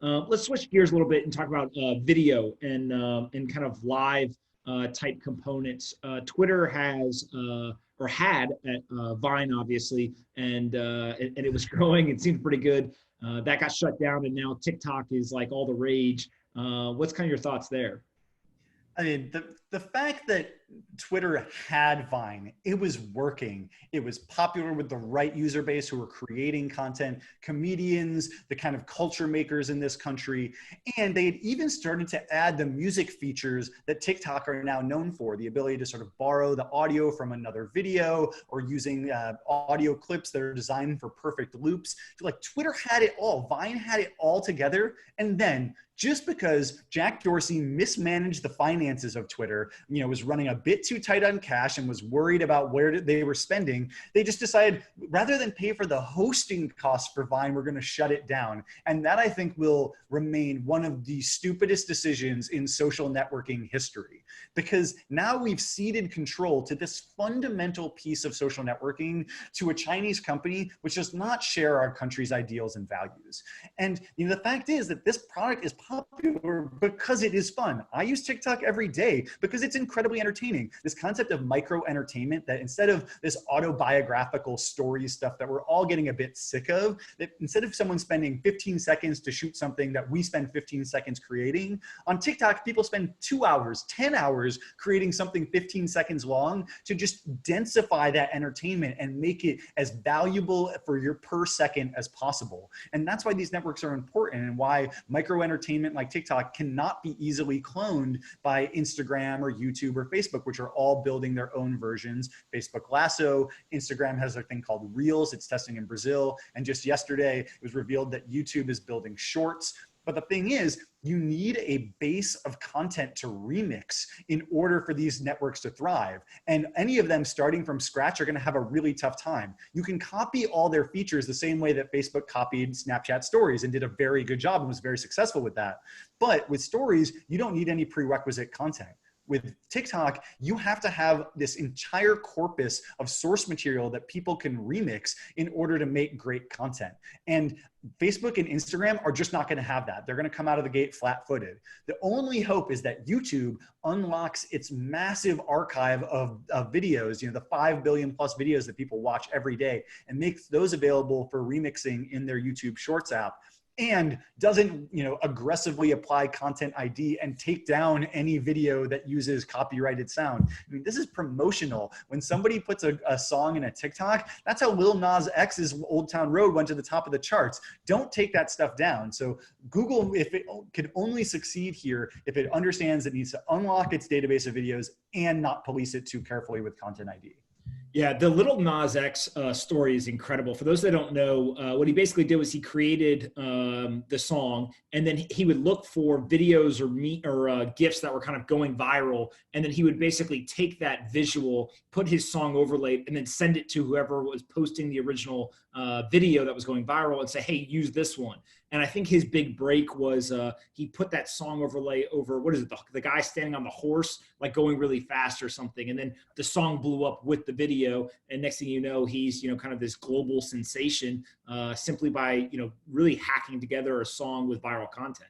Let's switch gears a little bit and talk about video and kind of live type components. Twitter has or had at Vine, obviously, and it was growing. It seemed pretty good. That got shut down, and now TikTok is like all the rage. What's kind of your thoughts there? I mean, the fact that Twitter had Vine, it was working. It was popular with the right user base who were creating content, comedians, the kind of culture makers in this country. And they had even started to add the music features that TikTok are now known for, the ability to sort of borrow the audio from another video or using audio clips that are designed for perfect loops. So like Twitter had it all, Vine had it all together. And then just because Jack Dorsey mismanaged the finances of Twitter, was running a bit too tight on cash and was worried about where they were spending, they just decided rather than pay for the hosting costs for Vine, we're going to shut it down. And that I think will remain one of the stupidest decisions in social networking history, because now we've ceded control to this fundamental piece of social networking to a Chinese company which does not share our country's ideals and values. And the fact is that this product is popular because it is fun. I use TikTok every day because it's incredibly entertaining. This concept of micro entertainment, that instead of this autobiographical story stuff that we're all getting a bit sick of, that instead of someone spending 15 seconds to shoot something that we spend 15 seconds creating, on TikTok, people spend 2 hours, 10 hours creating something 15 seconds long to just densify that entertainment and make it as valuable for your per second as possible. And that's why these networks are important and why micro entertainment like TikTok cannot be easily cloned by Instagram or YouTube or Facebook, which are all building their own versions. Facebook Lasso, Instagram has a thing called Reels, it's testing in Brazil. And just yesterday, it was revealed that YouTube is building Shorts. But the thing is, you need a base of content to remix in order for these networks to thrive. And any of them starting from scratch are going to have a really tough time. You can copy all their features the same way that Facebook copied Snapchat Stories and did a very good job and was very successful with that. But with Stories, you don't need any prerequisite content. With TikTok, you have to have this entire corpus of source material that people can remix in order to make great content. And Facebook and Instagram are just not going to have that. They're going to come out of the gate flat-footed. The only hope is that YouTube unlocks its massive archive of videos, the 5 billion plus videos that people watch every day, and makes those available for remixing in their YouTube Shorts app. And doesn't, aggressively apply content ID and take down any video that uses copyrighted sound. I mean, this is promotional. When somebody puts a song in a TikTok, that's how Lil Nas X's Old Town Road went to the top of the charts. Don't take that stuff down. So Google, if it could only succeed here, if it understands it needs to unlock its database of videos and not police it too carefully with content ID. Yeah, the Little Nas X story is incredible. For those that don't know, what he basically did was he created the song, and then he would look for videos or GIFs that were kind of going viral, and then he would basically take that visual, put his song overlaid, and then send it to whoever was posting the original video that was going viral and say, hey, use this one. And I think his big break was he put that song overlay over, what is it, the guy standing on the horse, like going really fast or something. And then the song blew up with the video. And next thing you know, he's, kind of this global sensation simply by, really hacking together a song with viral content.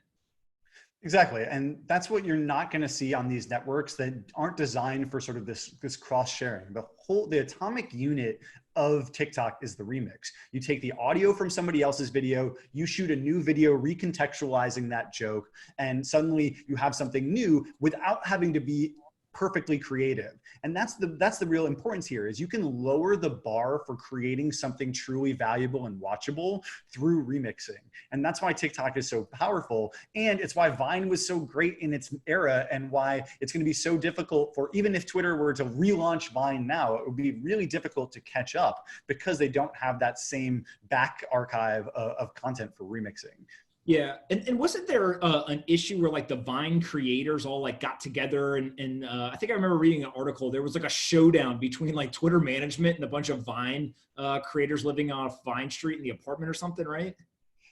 Exactly. And that's what you're not going to see on these networks that aren't designed for sort of this cross sharing. The atomic unit of TikTok is the remix. You take the audio from somebody else's video, you shoot a new video recontextualizing that joke, and suddenly you have something new without having to be perfectly creative. And that's the real importance here, is you can lower the bar for creating something truly valuable and watchable through remixing. And that's why TikTok is so powerful. And it's why Vine was so great in its era, and why it's going to be so difficult for, even if Twitter were to relaunch Vine now, it would be really difficult to catch up because they don't have that same back archive of content for remixing. Yeah, and wasn't there an issue where like the Vine creators all like got together and I think I remember reading an article. There was like a showdown between like Twitter management and a bunch of Vine creators living on Vine Street in the apartment or something, right?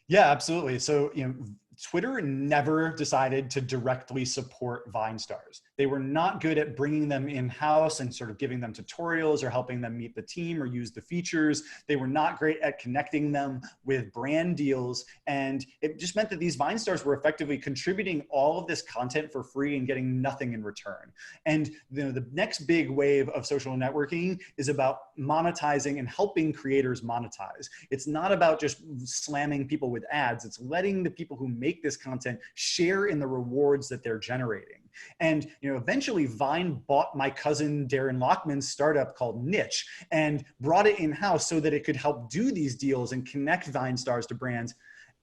Yeah, absolutely. So Twitter never decided to directly support Vine stars. They were not good at bringing them in-house and sort of giving them tutorials or helping them meet the team or use the features. They were not great at connecting them with brand deals. And it just meant that these Vine stars were effectively contributing all of this content for free and getting nothing in return. And the next big wave of social networking is about monetizing and helping creators monetize. It's not about just slamming people with ads. It's letting the people who make this content share in the rewards that they're generating. And eventually Vine bought my cousin Darren Lockman's startup called Niche and brought it in-house so that it could help do these deals and connect Vine stars to brands.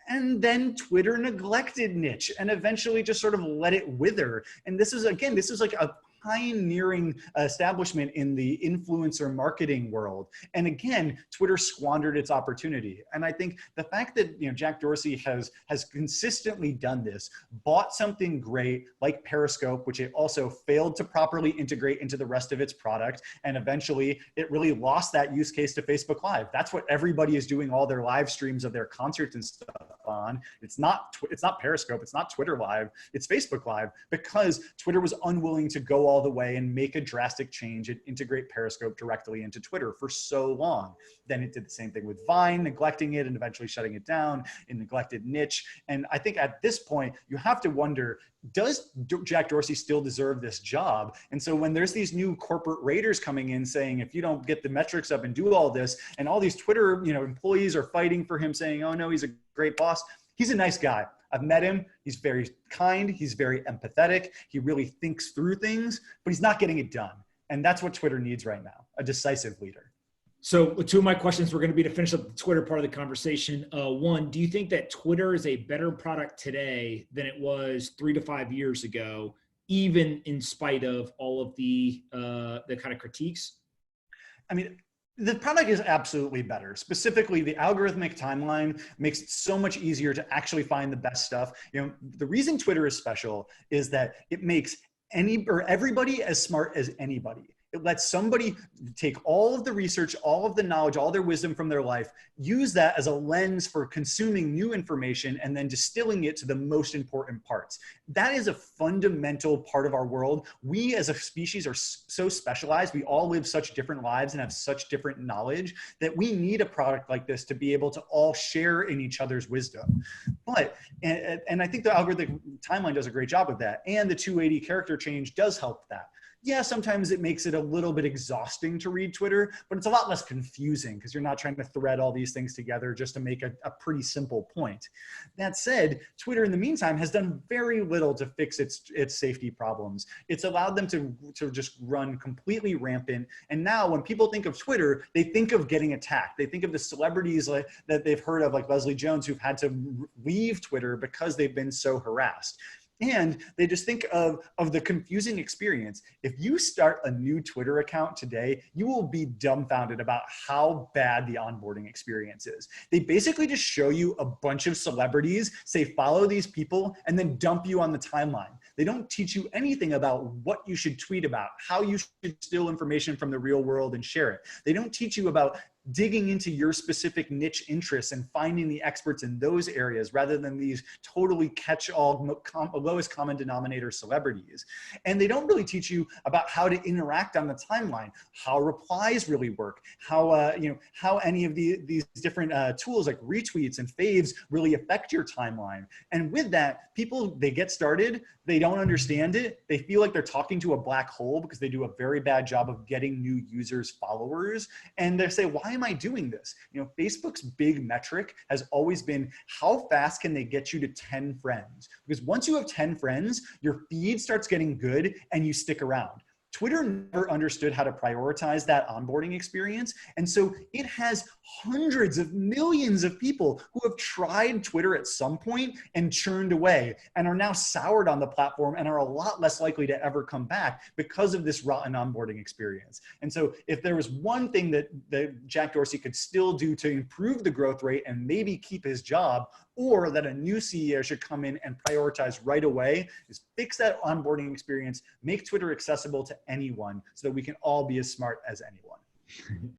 And then Twitter neglected Niche and eventually just sort of let it wither. And this is like a pioneering establishment in the influencer marketing world. And again, Twitter squandered its opportunity. And I think the fact that Jack Dorsey has consistently done this, bought something great like Periscope, which it also failed to properly integrate into the rest of its product, and eventually it really lost that use case to Facebook Live. That's what everybody is doing all their live streams of their concerts and stuff on. It's not Periscope, it's not Twitter Live, it's Facebook Live, because Twitter was unwilling to go all the way and make a drastic change and integrate Periscope directly into Twitter for so long. Then it did the same thing with Vine, neglecting it and eventually shutting it down. It neglected Niche. And I think at this point, you have to wonder, does Jack Dorsey still deserve this job? And so when there's these new corporate raiders coming in saying, if you don't get the metrics up and do all this, and all these Twitter employees are fighting for him saying, oh no, he's a great boss. He's a nice guy. I've met him. He's very kind. He's very empathetic. He really thinks through things, but he's not getting it done. And that's what Twitter needs right now, a decisive leader. So two of my questions were going to be to finish up the Twitter part of the conversation. One, do you think that Twitter is a better product today than it was 3 to 5 years ago, even in spite of all of the kind of critiques? I mean, the product is absolutely better. Specifically, the algorithmic timeline makes it so much easier to actually find the best stuff. The reason Twitter is special is that it makes everybody as smart as anybody. It lets somebody take all of the research, all of the knowledge, all their wisdom from their life, use that as a lens for consuming new information and then distilling it to the most important parts. That is a fundamental part of our world. We as a species are so specialized. We all live such different lives and have such different knowledge that we need a product like this to be able to all share in each other's wisdom. And I think the algorithmic timeline does a great job of that. And the 280 character change does help that. Yeah, sometimes it makes it a little bit exhausting to read Twitter, but it's a lot less confusing because you're not trying to thread all these things together just to make a pretty simple point. That said, Twitter in the meantime has done very little to fix its safety problems. It's allowed them to just run completely rampant. And now when people think of Twitter, they think of getting attacked. They think of the celebrities that they've heard of, like Leslie Jones, who've had to leave Twitter because they've been so harassed. And they just think of the confusing experience. If you start a new Twitter account today, you will be dumbfounded about how bad the onboarding experience is. They basically just show you a bunch of celebrities, say follow these people, and then dump you on the timeline. They don't teach you anything about what you should tweet about, how you should steal information from the real world and share it. They don't teach you about digging into your specific niche interests and finding the experts in those areas rather than these totally catch-all lowest common denominator celebrities. And they don't really teach you about how to interact on the timeline, how replies really work, how any of these different tools like retweets and faves really affect your timeline. And with that, people, they get started, they don't understand it, they feel like they're talking to a black hole because they do a very bad job of getting new users, followers, and they say, why am I doing this? Facebook's big metric has always been how fast can they get you to 10 friends? Because once you have 10 friends, your feed starts getting good and you stick around. Twitter never understood how to prioritize that onboarding experience. And so it has hundreds of millions of people who have tried Twitter at some point and churned away and are now soured on the platform and are a lot less likely to ever come back because of this rotten onboarding experience. And so if there was one thing that Jack Dorsey could still do to improve the growth rate and maybe keep his job, or that a new CEO should come in and prioritize right away, is fix that onboarding experience, make Twitter accessible to anyone so that we can all be as smart as anyone.